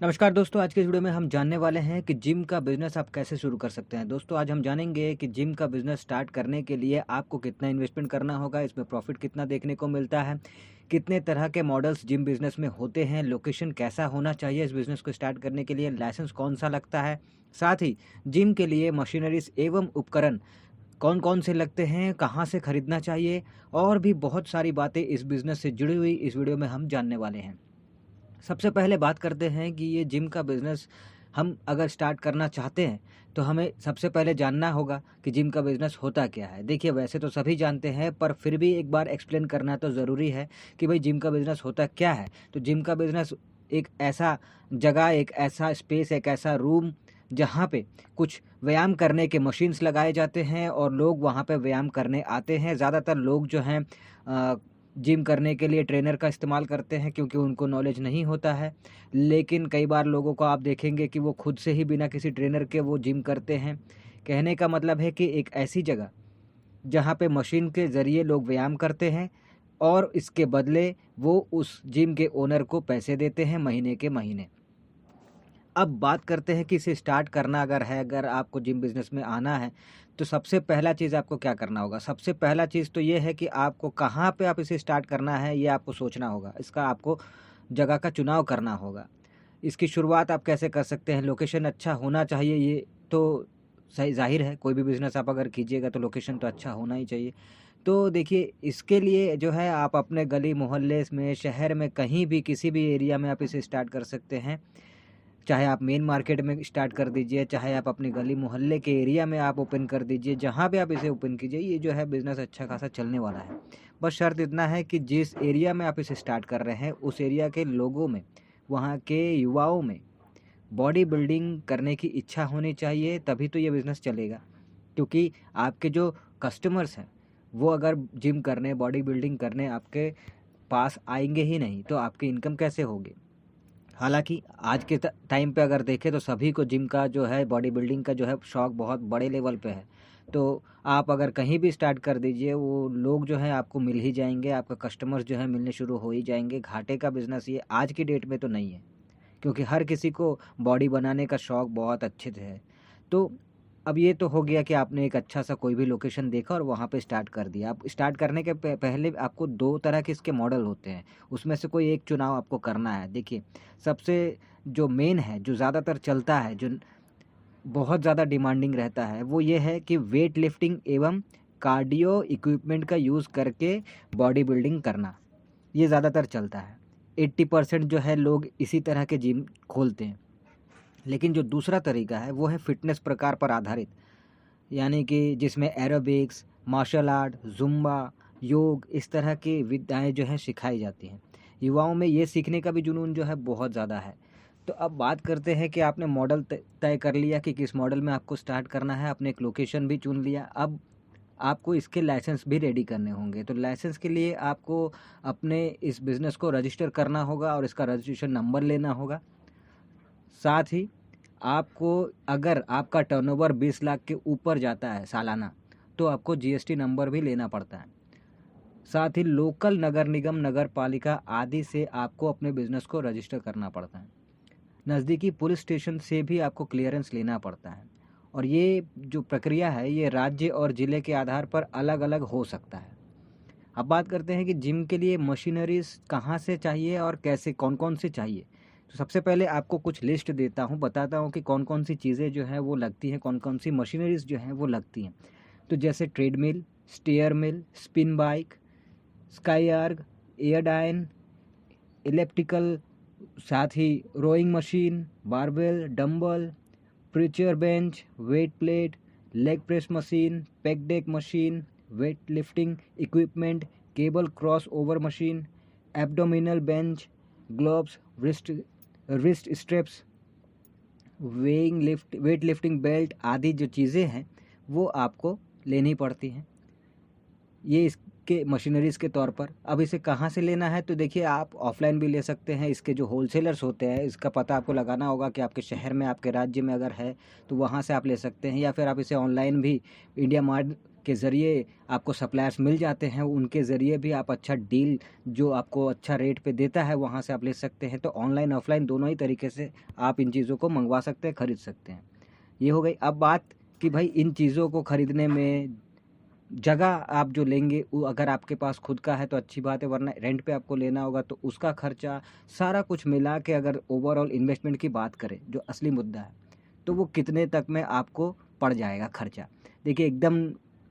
नमस्कार दोस्तों, आज के इस वीडियो में हम जानने वाले हैं कि जिम का बिज़नेस आप कैसे शुरू कर सकते हैं। दोस्तों, आज हम जानेंगे कि जिम का बिज़नेस स्टार्ट करने के लिए आपको कितना इन्वेस्टमेंट करना होगा, इसमें प्रॉफ़िट कितना देखने को मिलता है, कितने तरह के मॉडल्स जिम बिज़नेस में होते हैं, लोकेशन कैसा होना चाहिए इस बिज़नेस को स्टार्ट करने के लिए, लाइसेंस कौन-सा लगता है, साथ ही जिम के लिए मशीनरीज़ एवं उपकरण कौन-कौन से लगते हैं, कहाँ से खरीदना चाहिए और भी बहुत सारी बातें इस बिज़नेस से जुड़ी हुई इस वीडियो में हम जानने वाले हैं। सबसे पहले बात करते हैं कि ये जिम का बिज़नेस हम अगर स्टार्ट करना चाहते हैं, तो हमें सबसे पहले जानना होगा कि जिम का बिज़नेस होता क्या है। देखिए, वैसे तो सभी जानते हैं, पर फिर भी एक बार एक्सप्लेन करना तो ज़रूरी है कि भाई जिम का बिज़नेस होता क्या है। तो जिम का बिज़नेस एक ऐसा जगह, एक ऐसा स्पेस, एक ऐसा रूम जहाँ पे कुछ व्यायाम करने के मशीन्स लगाए जाते हैं और लोग वहाँ पे व्यायाम करने आते हैं। ज़्यादातर लोग जो हैं जिम करने के लिए ट्रेनर का इस्तेमाल करते हैं क्योंकि उनको नॉलेज नहीं होता है। लेकिन कई बार लोगों को आप देखेंगे कि वो खुद से ही बिना किसी ट्रेनर के वो जिम करते हैं। कहने का मतलब है कि एक ऐसी जगह जहाँ पे मशीन के ज़रिए लोग व्यायाम करते हैं और इसके बदले वो उस जिम के ओनर को पैसे देते हैं महीने के महीने। अब बात करते हैं कि इसे स्टार्ट करना अगर है, अगर आपको जिम बिज़नेस में आना है, तो सबसे पहला चीज़ आपको क्या करना होगा? सबसे पहला चीज़ तो ये है कि आपको कहाँ पे आप इसे स्टार्ट करना है, ये आपको सोचना होगा। इसका आपको जगह का चुनाव करना होगा। इसकी शुरुआत आप कैसे कर सकते हैं? लोकेशन अच्छा होना चाहिए, ये तो सही ज़ाहिर है, कोई भी बिज़नेस आप अगर कीजिएगा तो लोकेशन तो अच्छा होना ही चाहिए। तो देखिए, इसके लिए जो है आप अपने गली मोहल्ले में, शहर में, कहीं भी किसी भी एरिया में आप इसे स्टार्ट कर सकते हैं। चाहे आप मेन मार्केट में स्टार्ट कर दीजिए, चाहे आप अपनी गली मोहल्ले के एरिया में आप ओपन कर दीजिए, जहाँ भी आप इसे ओपन कीजिए, ये जो है बिज़नेस अच्छा खासा चलने वाला है। बस शर्त इतना है कि जिस एरिया में आप इसे स्टार्ट कर रहे हैं, उस एरिया के लोगों में, वहाँ के युवाओं में बॉडी बिल्डिंग करने की इच्छा होनी चाहिए, तभी तो ये बिज़नेस चलेगा। क्योंकि आपके जो कस्टमर्स हैं, वो अगर जिम करने, बॉडी बिल्डिंग करने आपके पास आएँगे ही नहीं, तो आपकी इनकम कैसे होगी? हालाँकि आज के टाइम पे अगर देखें तो सभी को जिम का जो है, बॉडी बिल्डिंग का जो है शौक बहुत बड़े लेवल पे है। तो आप अगर कहीं भी स्टार्ट कर दीजिए, वो लोग जो हैं आपको मिल ही जाएँगे, आपका कस्टमर्स जो है मिलने शुरू हो ही जाएँगे। घाटे का बिज़नेस ये आज की डेट में तो नहीं है, क्योंकि हर किसी को बॉडी बनाने का शौक बहुत अच्छे से है। तो अब ये तो हो गया कि आपने एक अच्छा-सा कोई भी लोकेशन देखा और वहाँ पे स्टार्ट कर दिया। आप स्टार्ट करने के पहले आपको 2 तरह के इसके मॉडल होते हैं, उसमें से कोई एक चुनाव आपको करना है। देखिए, सबसे जो मेन है, जो ज़्यादातर चलता है, जो बहुत ज़्यादा डिमांडिंग रहता है, वो ये है कि वेट लिफ्टिंग एवं कार्डियो इक्विपमेंट का यूज़ करके बॉडी बिल्डिंग करना, ये ज़्यादातर चलता है। 80% जो है लोग इसी तरह के जिम खोलते हैं। लेकिन जो दूसरा तरीका है, वो है फ़िटनेस प्रकार पर आधारित, यानी कि जिसमें एरोबिक्स, मार्शल आर्ट, ज़ुम्बा, योग इस तरह की विद्याएँ जो हैं सिखाई जाती हैं। युवाओं में ये सीखने का भी जुनून जो है बहुत ज़्यादा है। तो अब बात करते हैं कि आपने मॉडल तय कर लिया कि किस मॉडल में आपको स्टार्ट करना है, आपने एक लोकेशन भी चुन लिया। अब आपको इसके लाइसेंस भी रेडी करने होंगे। तो लाइसेंस के लिए आपको अपने इस बिज़नेस को रजिस्टर करना होगा और इसका रजिस्ट्रेशन नंबर लेना होगा। साथ ही आपको, अगर आपका टर्नओवर 20 लाख के ऊपर जाता है सालाना, तो आपको जीएसटी नंबर भी लेना पड़ता है। साथ ही लोकल नगर निगम, नगर पालिका आदि से आपको अपने बिज़नेस को रजिस्टर करना पड़ता है। नज़दीकी पुलिस स्टेशन से भी आपको क्लियरेंस लेना पड़ता है। और ये जो प्रक्रिया है, ये राज्य और ज़िले के आधार पर अलग-अलग हो सकता है। अब बात करते हैं कि जिम के लिए मशीनरीज़ कहाँ से चाहिए और कैसे, कौन-कौन सी चाहिए। तो सबसे पहले आपको कुछ लिस्ट देता हूँ, बताता हूँ कि कौन-कौन सी चीज़ें जो हैं वो लगती हैं, कौन-कौन सी मशीनरीज़ जो हैं वो लगती हैं। तो जैसे treadmill, stair mill, spin bike, SkiErg, Airdyne, elliptical, साथ ही rowing machine, barbell, dumbbell, pressure bench, weight plate, leg press machine, pec deck machine, weight lifting equipment, cable cross over machine, abdominal bench, gloves, wrist straps, weight lifting belt आदि जो चीज़ें हैं वो आपको लेनी पड़ती हैं। ये इसके मशीनरीज़ के तौर पर। अब इसे कहाँ से लेना है, तो देखिए, आप ऑफ़लाइन भी ले सकते हैं। इसके जो होलसेलर्स होते हैं, इसका पता आपको लगाना होगा कि आपके शहर में, आपके राज्य में अगर है, तो वहाँ से आप ले सकते हैं, या फिर आप इसे ऑनलाइन भी इंडिया मार्ट के ज़रिए आपको सप्लायर्स मिल जाते हैं, उनके ज़रिए भी आप अच्छा डील जो आपको अच्छा रेट पे देता है वहाँ से आप ले सकते हैं। तो ऑनलाइन ऑफलाइन दोनों ही तरीके से आप इन चीज़ों को मंगवा सकते हैं, खरीद सकते हैं। ये हो गई। अब बात कि भाई इन चीज़ों को खरीदने में जगह आप जो लेंगे वो अगर आपके पास खुद का है तो अच्छी बात है, वरना रेंट पे आपको लेना होगा तो उसका खर्चा सारा कुछ मिला के अगर ओवरऑल इन्वेस्टमेंट की बात करें जो असली मुद्दा है, तो वो कितने तक में आपको पड़ जाएगा खर्चा। देखिए एकदम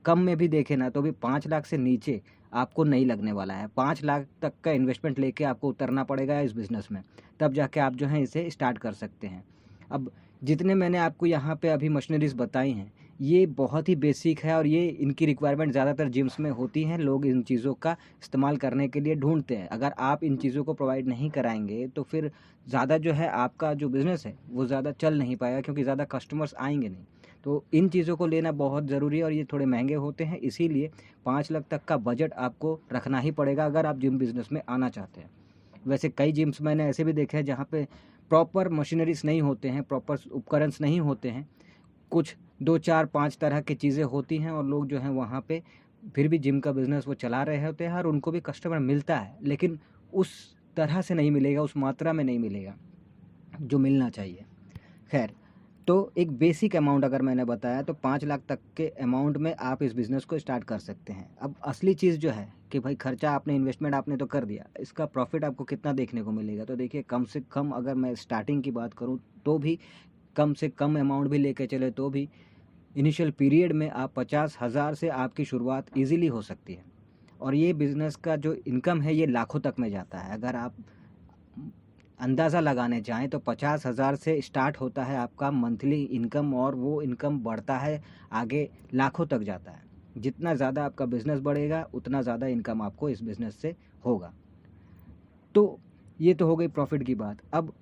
कम में भी देखें ना तो भी 5 लाख से नीचे आपको नहीं लगने वाला है। 5 लाख तक का इन्वेस्टमेंट लेके आपको उतरना पड़ेगा इस बिज़नेस में, तब जाके आप जो है इसे स्टार्ट कर सकते हैं। अब जितने मैंने आपको यहाँ पे अभी मशीनरीज़ बताई हैं, ये बहुत ही बेसिक है और ये इनकी रिक्वायरमेंट ज़्यादातर जिम्स में होती हैं। लोग इन चीज़ों का इस्तेमाल करने के लिए ढूंढते हैं। अगर आप इन चीज़ों को प्रोवाइड नहीं कराएंगे तो फिर ज़्यादा जो है आपका जो बिज़नेस है वो ज़्यादा चल नहीं पाएगा, क्योंकि ज़्यादा कस्टमर्स आएंगे नहीं। तो इन चीज़ों को लेना बहुत ज़रूरी है और ये थोड़े महंगे होते हैं, इसीलिए 5 लाख तक का बजट आपको रखना ही पड़ेगा अगर आप जिम बिज़नेस में आना चाहते हैं। वैसे कई जिम्स मैंने ऐसे भी देखे हैं जहाँ पे प्रॉपर मशीनरीज नहीं होते हैं, प्रॉपर उपकरण नहीं होते हैं, कुछ 2 4 5 तरह की चीज़ें होती हैं और लोग जो हैं वहाँ पे फिर भी जिम का बिज़नेस वो चला रहे होते हैं और उनको भी कस्टमर मिलता है, लेकिन उस तरह से नहीं मिलेगा, उस मात्रा में नहीं मिलेगा जो मिलना चाहिए। खैर, तो एक बेसिक अमाउंट अगर मैंने बताया तो 5 लाख तक के अमाउंट में आप इस बिज़नेस को स्टार्ट कर सकते हैं। अब असली चीज़ जो है कि भाई खर्चा आपने इन्वेस्टमेंट आपने तो कर दिया, इसका प्रॉफिट आपको कितना देखने को मिलेगा। तो देखिए कम से कम अगर मैं स्टार्टिंग की बात करूँ तो भी कम से कम अमाउंट भी लेके चले तो भी इनिशियल पीरियड में आप 50,000 से आपकी शुरुआत ईजिली हो सकती है। और ये बिज़नेस का जो इनकम है ये लाखों तक में जाता है। अगर आप अंदाज़ा लगाने चाहें तो 50,000 से स्टार्ट होता है आपका मंथली इनकम और वो इनकम बढ़ता है आगे लाखों तक जाता है। जितना ज़्यादा आपका बिज़नेस बढ़ेगा उतना ज़्यादा इनकम आपको इस बिज़नेस से होगा। तो ये तो हो गई प्रॉफिट की बात। अब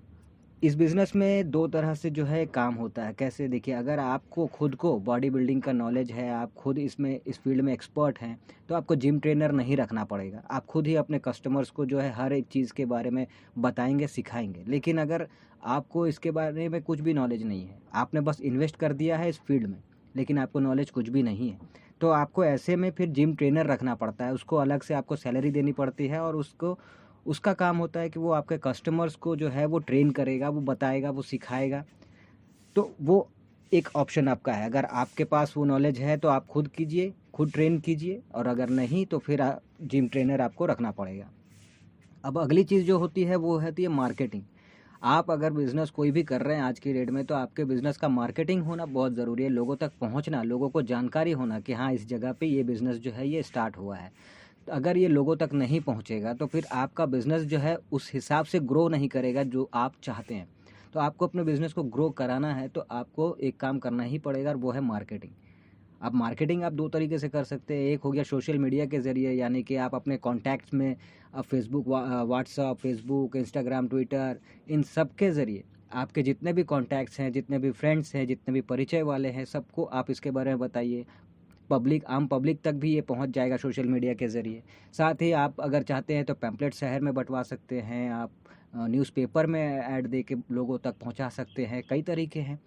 इस बिज़नेस में 2 तरह से जो है काम होता है। कैसे? देखिए अगर आपको खुद को बॉडी बिल्डिंग का नॉलेज है, आप खुद इसमें इस फील्ड में एक्सपर्ट हैं, तो आपको जिम ट्रेनर नहीं रखना पड़ेगा। आप खुद ही अपने कस्टमर्स को जो है हर एक चीज़ के बारे में बताएँगे, सिखाएँगे। लेकिन अगर आपको इसके बारे में कुछ भी नॉलेज नहीं है, आपने बस इन्वेस्ट कर दिया है इस फील्ड में, लेकिन आपको नॉलेज कुछ भी नहीं है, तो आपको ऐसे में फिर जिम ट्रेनर रखना पड़ता है। उसको अलग से आपको सैलरी देनी पड़ती है और उसका काम होता है कि वो आपके कस्टमर्स को जो है वो ट्रेन करेगा, वो बताएगा, वो सिखाएगा। तो वो एक ऑप्शन आपका है। अगर आपके पास वो नॉलेज है तो आप खुद कीजिए, खुद ट्रेन कीजिए, और अगर नहीं तो फिर जिम ट्रेनर आपको रखना पड़ेगा। अब अगली चीज़ जो होती है वो होती है मार्केटिंग। आप अगर बिज़नेस कोई भी कर रहे हैं आज की डेट में तो आपके बिज़नेस का मार्केटिंग होना बहुत ज़रूरी है। लोगों तक पहुंचना, लोगों को जानकारी होना कि हाँ इस जगह पे ये बिज़नेस जो है ये स्टार्ट हुआ है। तो अगर ये लोगों तक नहीं पहुंचेगा तो फिर आपका बिज़नेस जो है उस हिसाब से ग्रो नहीं करेगा जो आप चाहते हैं। तो आपको अपने बिज़नेस को ग्रो कराना है तो आपको एक काम करना ही पड़ेगा और वो है मार्केटिंग। अब मार्केटिंग आप 2 तरीके से कर सकते हैं। एक हो गया सोशल मीडिया के ज़रिए, यानी कि आप अपने कॉन्टैक्ट्स में Facebook, WhatsApp, Facebook, Instagram, Twitter, इन सब के ज़रिए आपके जितने भी कॉन्टैक्ट्स हैं, जितने भी फ्रेंड्स हैं, जितने भी परिचय वाले हैं, सबको आप इसके बारे में बताइए। आम पब्लिक तक भी ये पहुंच जाएगा सोशल मीडिया के ज़रिए। साथ ही आप अगर चाहते हैं तो पैम्पलेट शहर में बंटवा सकते हैं, आप न्यूज़पेपर में ऐड दे के लोगों तक पहुंचा सकते हैं। कई तरीके हैं,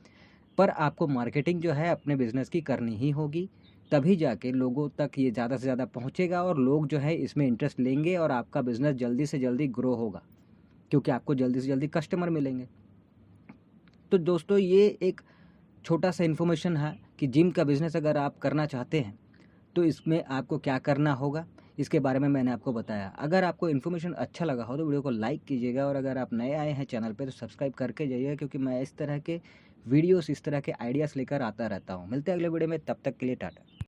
पर आपको मार्केटिंग जो है अपने बिज़नेस की करनी ही होगी, तभी जाके लोगों तक ये ज़्यादा से ज़्यादा पहुंचेगा और लोग जो है इसमें इंटरेस्ट लेंगे और आपका बिज़नेस जल्दी से जल्दी ग्रो होगा, क्योंकि आपको जल्दी से जल्दी कस्टमर मिलेंगे। तो दोस्तों ये एक छोटा सा इन्फॉर्मेशन है कि जिम का बिज़नेस अगर आप करना चाहते हैं तो इसमें आपको क्या करना होगा, इसके बारे में मैंने आपको बताया। अगर आपको इन्फॉर्मेशन अच्छा लगा हो तो वीडियो को लाइक कीजिएगा और अगर आप नए आए हैं चैनल पे तो सब्सक्राइब करके जाइएगा, क्योंकि मैं इस तरह के वीडियोस, इस तरह के आइडियाज़ लेकर आता रहता हूँ। मिलते हैं अगले वीडियो में, तब तक के लिए टाटा।